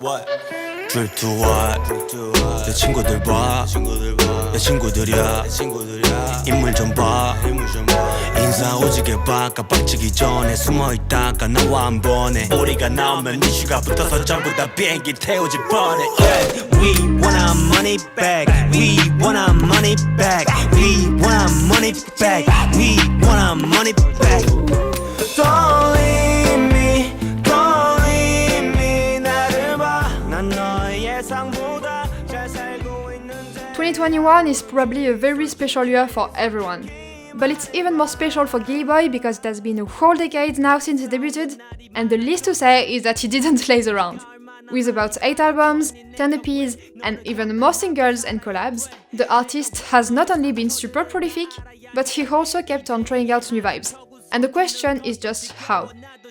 Drip to what? 내 친구들 봐. 내 친구들이야. 인물 좀 봐. 인사 오지게 봐. 깜빡치기 전에 숨어있다가 나와 한 번에 우리가 나오면 이슈가 붙어서 전부 다 비행기 태우지 뻔해. We want our money back. We want our money back. We want our money back. We want our money back. Don't leave me. Don't leave me. 나를 봐. 난 너의 예상보다 잘 살고 있는데. 2021 is probably a very special year for everyone. But it's even more special for GIRIBOY because it has been a whole decade now since he debuted, and the least to say is that he didn't laze around. With about 8 albums, 10 EPs, and even more singles and collabs, the artist has not only been super prolific, but he also kept on trying out new vibes. And the question is just how.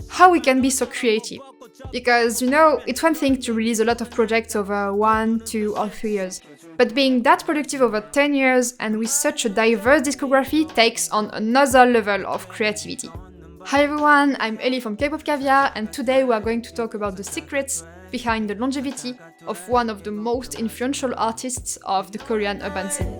How we can be so creative. Because, it's one thing to release a lot of projects over 1, 2, or 3 years. But being that productive over 10 years and with such a diverse discography takes on another level of creativity. Hi everyone, I'm Ellie from K.viar, and today we are going to talk about the secrets behind the longevity of one of the most influential artists of the Korean urban scene.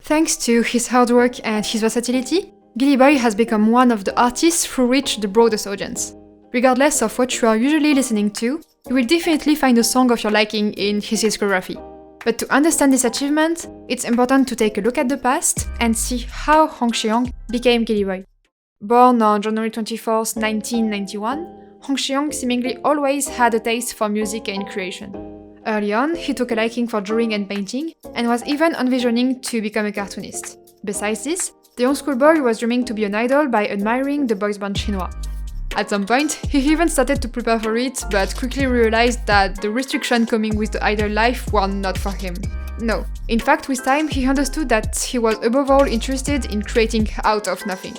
Thanks to his hard work and his versatility, GIRIBOY has become one of the artists who reach the broadest audience. Regardless of what you are usually listening to, you will definitely find a song of your liking in his discography. But to understand this achievement, it's important to take a look at the past and see how Hong Seong became GIRIBOY. Born on January 24th, 1991, Hong Seong seemingly always had a taste for music and creation. Early on, he took a liking for drawing and painting, and was even envisioning to become a cartoonist. Besides this, the young schoolboy was dreaming to be an idol by admiring the boys band Shinhwa. At some point, he even started to prepare for it, but quickly realized that the restrictions coming with the idol life were not for him. No, in fact, with time, he understood that he was above all interested in creating out of nothing.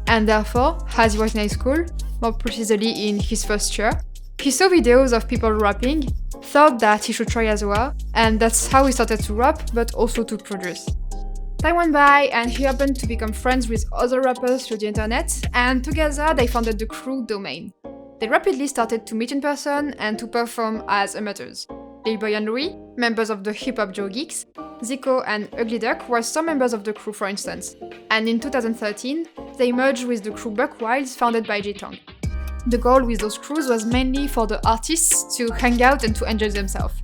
And therefore, as he was in high school, more precisely in his first year, he saw videos of people rapping, thought that he should try as well, and that's how he started to rap, but also to produce. Time went by and he happened to become friends with other rappers through the internet, and together they founded the crew Domain. They rapidly started to meet in person and to perform as amateurs. GIRIBOY and Louis, members of the hip-hop Joe Geeks, Zico and Ugly Duck were some members of the crew, for instance. And in 2013, they merged with the crew Buck Wilds, founded by J-Tong. The goal with those crews was mainly for the artists to hang out and to enjoy themselves.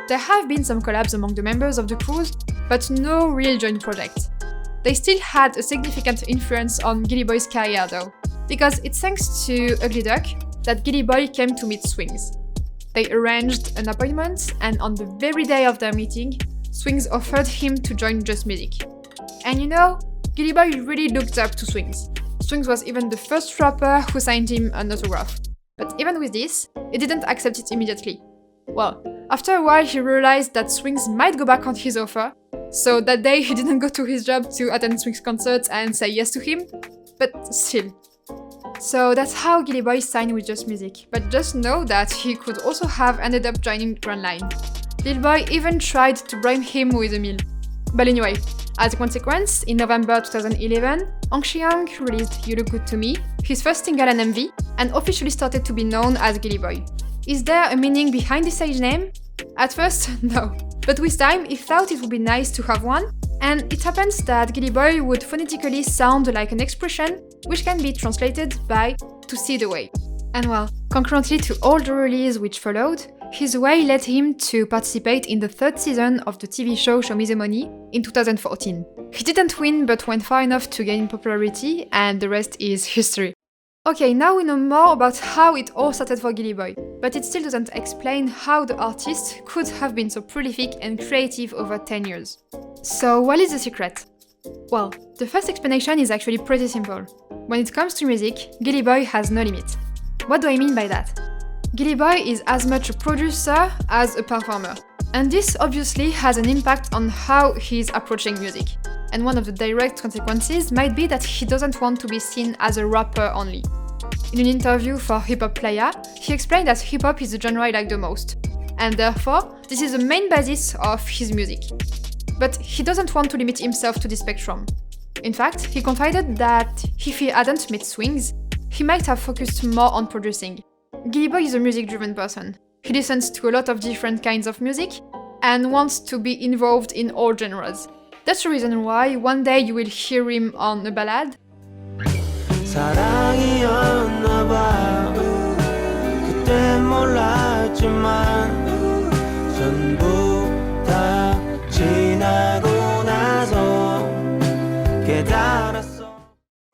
There have been some collabs among the members of the crews, but no real joint project. They still had a significant influence on GIRIBOY's career though, because it's thanks to Ugly Duck that GIRIBOY came to meet Swings. They arranged an appointment, and on the very day of their meeting, Swings offered him to join Just Music. And GIRIBOY really looked up to Swings. Swings was even the first rapper who signed him an autograph. But even with this, he didn't accept it immediately. Well, after a while he realized that Swings might go back on his offer, so that day he didn't go to his job to attend Swings' concerts and say yes to him, but still. So that's how GIRIBOY signed with Just Music, but just know that he could also have ended up joining Grand Line. Lil Boy even tried to bribe him with a meal. But anyway, as a consequence, in November 2011, Hong Seong released You Look Good To Me, his first single and MV, and officially started to be known as GIRIBOY. Is there a meaning behind this stage name? At first, no. But with time, he thought it would be nice to have one, and it happens that GIRIBOY would phonetically sound like an expression, which can be translated by to see the way. And well, concurrently to all the releases which followed, his way led him to participate in the third season of the TV show Show Me the Money in 2014. He didn't win but went far enough to gain popularity, and the rest is history. Okay, now we know more about how it all started for GIRIBOY, but it still doesn't explain how the artist could have been so prolific and creative over 10 years. So what is the secret? Well, the first explanation is actually pretty simple. When it comes to music, GIRIBOY has no limit. What do I mean by that? GIRIBOY is as much a producer as a performer, and this obviously has an impact on how he's approaching music. And one of the direct consequences might be that he doesn't want to be seen as a rapper only. In an interview for Hip-Hop Playa, he explained that hip-hop is the genre I like the most, and therefore, this is the main basis of his music. But he doesn't want to limit himself to this spectrum. In fact, he confided that if he hadn't met Swings, he might have focused more on producing. GIRIBOY is a music-driven person. He listens to a lot of different kinds of music and wants to be involved in all genres. That's the reason why one day you will hear him on a ballad, 사랑이었나 봐 그때 몰랐지만 전부 다 지나고 나서 깨달았어.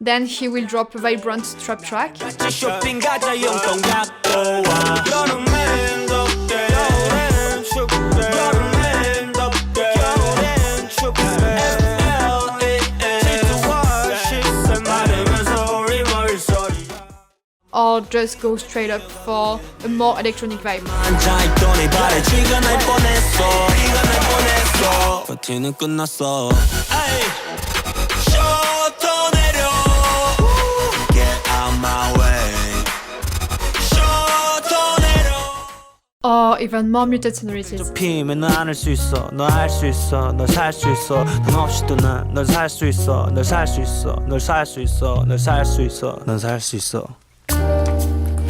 then he will drop a vibrant trap track, 같이 쇼핑 가자 용돈 갖고 와 여름엔 덥게 겨울엔 춥게 여름엔 덥게 겨울엔 춥게 or just go straight up for a more electronic vibe. 앉아있더니 발에 쥐가 날 뻔했어 비가 날 뻔했어 파티는 끝났어 셔터 내려 Get out my way 셔터 내려 Or even more muted sonorities. 피면 너 안을 수 있어 너 알 수 있어 널 살 수 있어 넌 없이도 난 널 살 수 있어 널 살 수 있어 널 살 수 있어 널 살 수 있어 넌 살 수 있어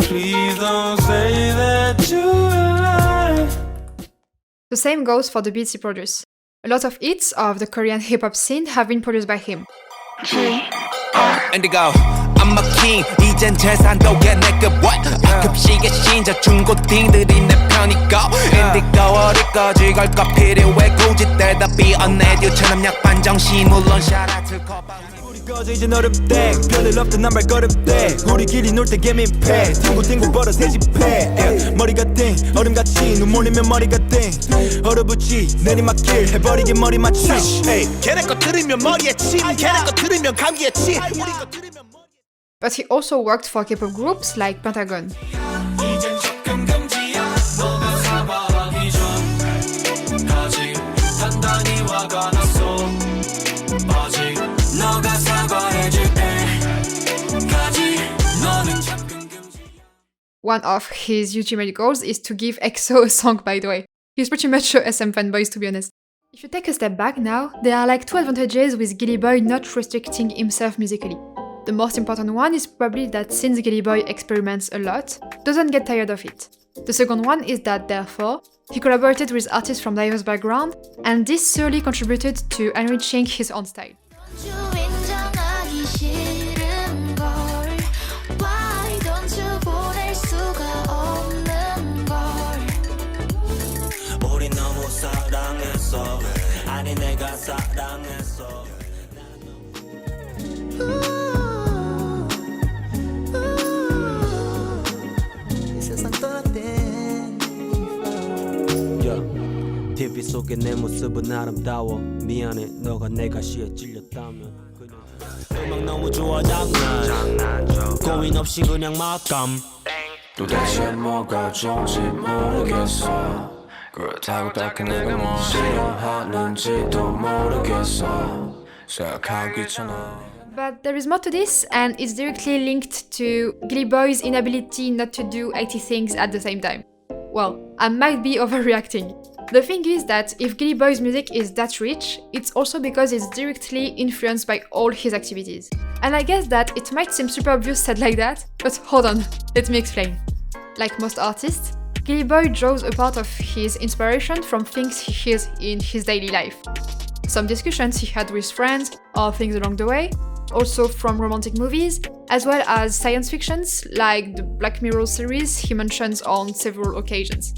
Please don't say that you lie. The same goes for the beats he produced. A lot of hits of the Korean hip-hop scene have been produced by him. Indigo, I'm a king. 이젠 재산도 내급 what? 급식의 신자 중고딩들이 내 편이고. Indigo 어디까지 갈까 필요해 굳이 대답이 언내듀처럼 약반 정신 물론 샤라트 커버. 꺼져 이제 어렵대 별일 없던 난 발걸음대 우리끼리 놀 때 개민폐 띵고띵고 벌어 새집회 머리가 띵 얼음같이 눈 몰리면 머리가 띵 얼어붙지 내리막길 해버리게 머리 맞춰 걔네 거 들으면 머리에 침 걔네 거 들으면 감기에 침 우리 거 들으면 But he also worked for K-pop groups like Pentagon. 이젠 접근 금지야 너가 사과하기 전까지 단단히 화가 났어 아직 너가 사과해줄 때까지 너는 접근 금지야. One of his ultimate goals is to give EXO a song, by the way. He's pretty much a SM fanboy, to be honest. If you take a step back now, there are like two advantages with GIRIBOY not restricting himself musically. The most important one is probably that since GIRIBOY experiments a lot, doesn't get tired of it. The second one is that therefore, he collaborated with artists from diverse backgrounds, and this surely contributed to enriching his own style. 우리 너무 사랑했어 아니 내가 사랑했어 TV 속에 내 모습은 아름다워 미안해 너가 내 가시에 찔렸다면 음악 너무 좋아 장난쳐 고민 없이 그냥 막감 도대체 뭐가 좋은지 모르겠어 그렇다고 딱히 내가 뭐 싫어하는지도 모르겠어 생각하기 귀찮아 But there is more to this, and it's directly linked to GIRIBOY's inability not to do 80 things at the same time. Well, I might be overreacting. The thing is that if GIRIBOY's music is that rich, it's also because it's directly influenced by all his activities. And I guess that it might seem super obvious said like that, but hold on, let me explain. Like most artists, GIRIBOY draws a part of his inspiration from things he hears in his daily life. Some discussions he had with friends, or things along the way, also from romantic movies, as well as science fictions like the Black Mirror series he mentions on several occasions.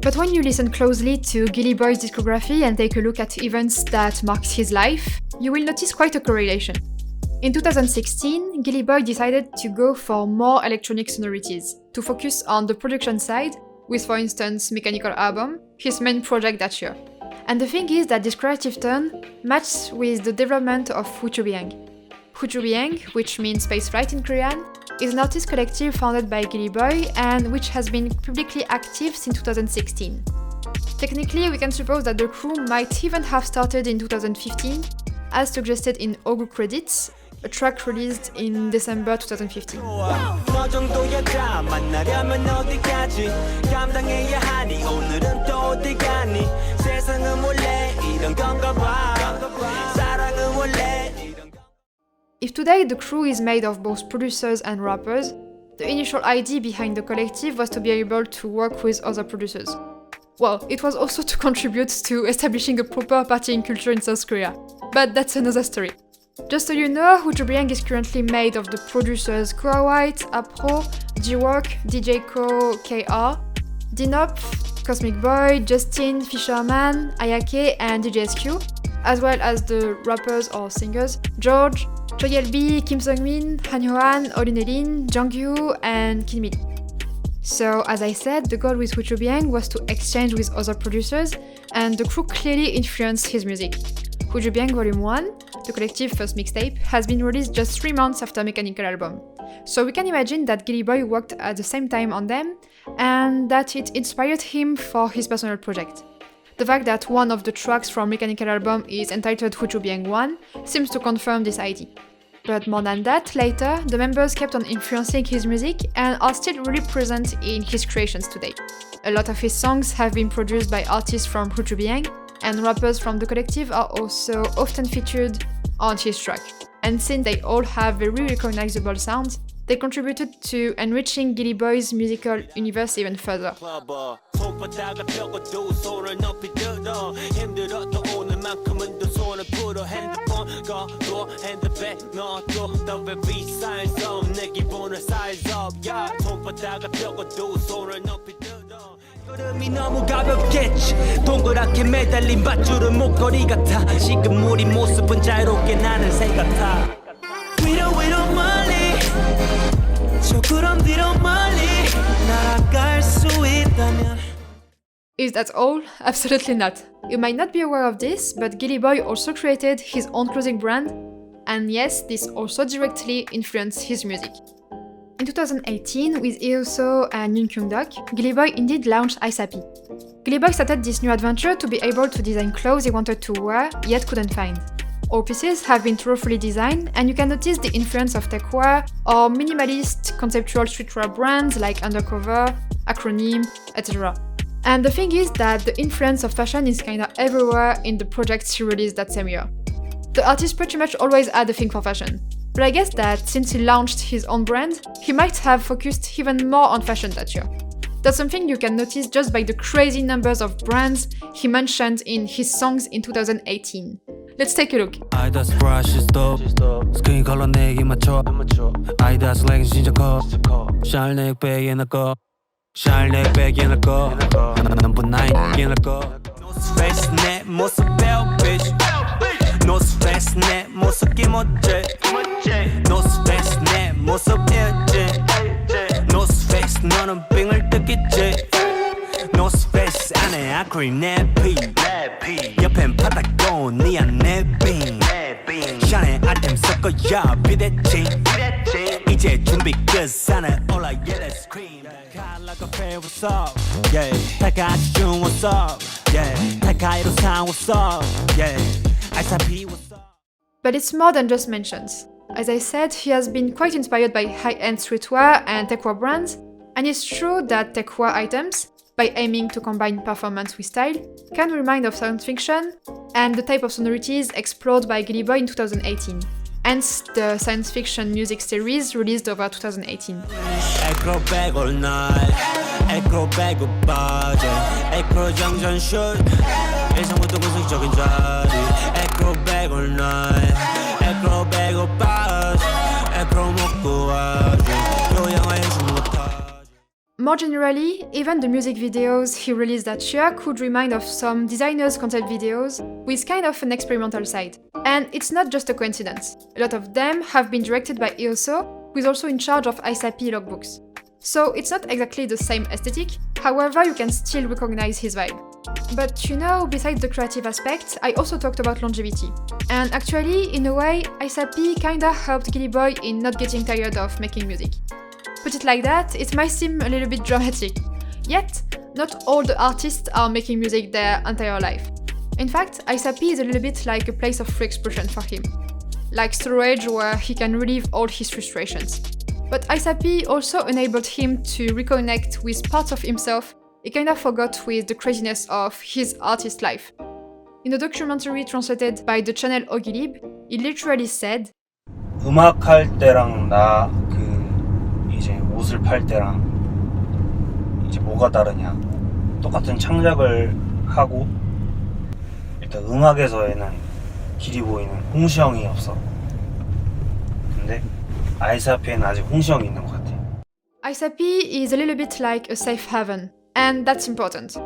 But when you listen closely to GIRIBOY's discography and take a look at events that marked his life, you will notice quite a correlation. In 2016, GIRIBOY decided to go for more electronic sonorities, to focus on the production side, with for instance Mechanical Album, his main project that year. And the thing is that this creative turn matched with the development of WYBH. WYBH, which means spaceflight in Korean, is an artist collective founded by GIRIBOY and which has been publicly active since 2016. Technically, we can suppose that the crew might even have started in 2015, as suggested in Ogu Credits, a track released in December 2015. 너 정도여자 만나려면 어디까지 감당해야 하니 오늘은 또 어디 가니 세상은 원래 이런 건가 봐 사랑은 원래 If today the crew is made of both producers and rappers, the initial idea behind the collective was to be able to work with other producers. Well, it was also to contribute to establishing a proper partying culture in South Korea, but that's another story. Just so you know, WYBH is currently made of the producers Kura White, Apro, G-Work, DJ Ko, K.viar, Dinop, Cosmic Boy, Justin, Fisherman, Ayake, and DJ SQ, as well as the rappers or singers George, Choi Yelbi, Kim Sung-min, Han Hyo-han, Olin, Jungyu, and Kim Mi-lee. So, as I said, the goal with WYBH was to exchange with other producers, and the crew clearly influenced his music. WYBH Volume 1, the collective's first mixtape, has been released just 3 months after Mechanical album. So we can imagine that GIRIBOY worked at the same time on them, and that it inspired him for his personal project. The fact that one of the tracks from Mechanical album is entitled WYBH 1 seems to confirm this idea. But more than that, later, the members kept on influencing his music and are still really present in his creations today. A lot of his songs have been produced by artists from WYBH, and rappers from the collective are also often featured on his track. And since they all have very recognizable sounds, they contributed to enriching GIRIBOY's musical universe even further. 걸음이 너무 가볍겠지 동그랗게 매달린 밧줄은 목걸이 같아 지금 우리 모습은 자유롭게 나는 새 같아 위로 멀리 저 구름 뒤로 멀리 날아갈 수 있다면 Is that all? Absolutely not. You might not be aware of this, but GIRIBOY also created his own clothing brand, and yes, this also directly influenced his music. In 2018, with Eoso and Yoon Kyung-duk, GIRIBOY indeed launched ISAP. GIRIBOY started this new adventure to be able to design clothes he wanted to wear, yet couldn't find. All pieces have been thoroughly designed, and you can notice the influence of techwear or minimalist conceptual streetwear brands like Undercover, Acronym, etc. And the thing is that the influence of fashion is kinda everywhere in the projects he released that same year. The artist pretty much always had a thing for fashion. But I guess that since he launched his own brand, he might have focused even more on fashion that year. That's something you can notice just by the crazy numbers of brands he mentioned in his songs in 2018. Let's take a look. Adidas brush is dope 스킨 컬러 내게 맞춰 Adidas leggings 진짜 커 샤넬 넥백에 넣고 샤넬 넥백에 넣고 넘버 9에 넣고 North Face 내 모습 배워 bitch North Face 내 모습 기모째 North Face 내 모습 일지 North Face 너는 빙을 뜯기지 North Face 안에 아크릴 내피 옆엔 파타고니아 내빙 샤넬 아이템 섞어야 비대칭 이제 준비 끝산에 올라 yeah let's scream like a fair what's up yeah 다 같이 중 what's up yeah 달카이로 상 what's up yeah ISAP what's up. But it's more than just mentions. As I said, he has been quite inspired by high-end streetwear and techwear brands, and it's true that techwear items, by aiming to combine performance with style, can remind of science fiction and the type of sonorities explored by GIRIBOY in 2018. Hence, the science fiction music series released over 2018. Acrobat all night, acrobat goodbye, acrojunction shoot, 예상부터 공식적인 자리, acrobat all night, acrobat goodbye, acro 먹고 와줘, 요양화해 주는 것 다. More generally, even the music videos he released that year could remind of some designers' concept videos with kind of an experimental side. And it's not just a coincidence. A lot of them have been directed by Eoso, who is also in charge of ISAP logbooks. So it's not exactly the same aesthetic, however you can still recognize his vibe. But you know, besides the creative aspect, I also talked about longevity. And actually, in a way, ISAP kinda helped GIRIBOY in not getting tired of making music. Put it like that, it might seem a little bit dramatic. Yet, not all the artists are making music their entire life. In fact, ISAP is a little bit like a place of free expression for him. Like storage where he can relieve all his frustrations. But ISAP also enabled him to reconnect with parts of himself he kinda forgot with the craziness of his artist life. In a documentary translated by the channel Ogilib, he literally said, 음악할 때랑 나 이제 옷을 팔 때랑 이제 뭐가 다르냐. 똑같은 창작을 하고 일단 음악에서에는 기리보이는 홍시형이 없어. 근데 아이사피에는 아직 홍시형이 있는 것 같아. ISAP is a little bit like a safe haven, and that's important.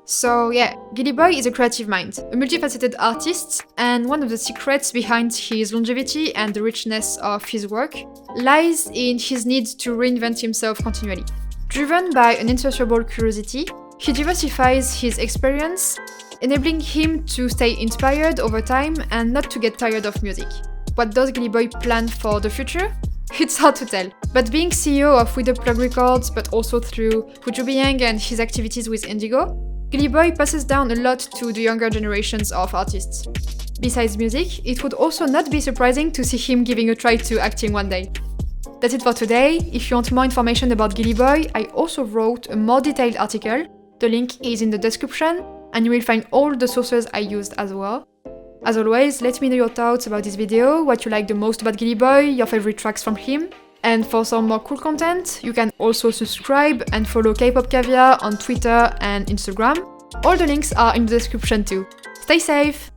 So yeah, GIRIBOY is a creative mind, a multifaceted artist, and one of the secrets behind his longevity and the richness of his work lies in his need to reinvent himself continually. Driven by an insatiable curiosity, he diversifies his experience, enabling him to stay inspired over time and not to get tired of music. What does GIRIBOY plan for the future? It's hard to tell, but being CEO of WYBH Records, but also through WYBH and his activities with Indigo, GIRIBOY passes down a lot to the younger generations of artists. Besides music, it would also not be surprising to see him giving a try to acting one day. That's it for today. If you want more information about GIRIBOY, I also wrote a more detailed article. The link is in the description, and you will find all the sources I used as well. As always, let me know your thoughts about this video, what you like the most about GIRIBOY, your favorite tracks from him. And for some more cool content, you can also subscribe and follow K.viar on Twitter and Instagram. All the links are in the description too. Stay safe!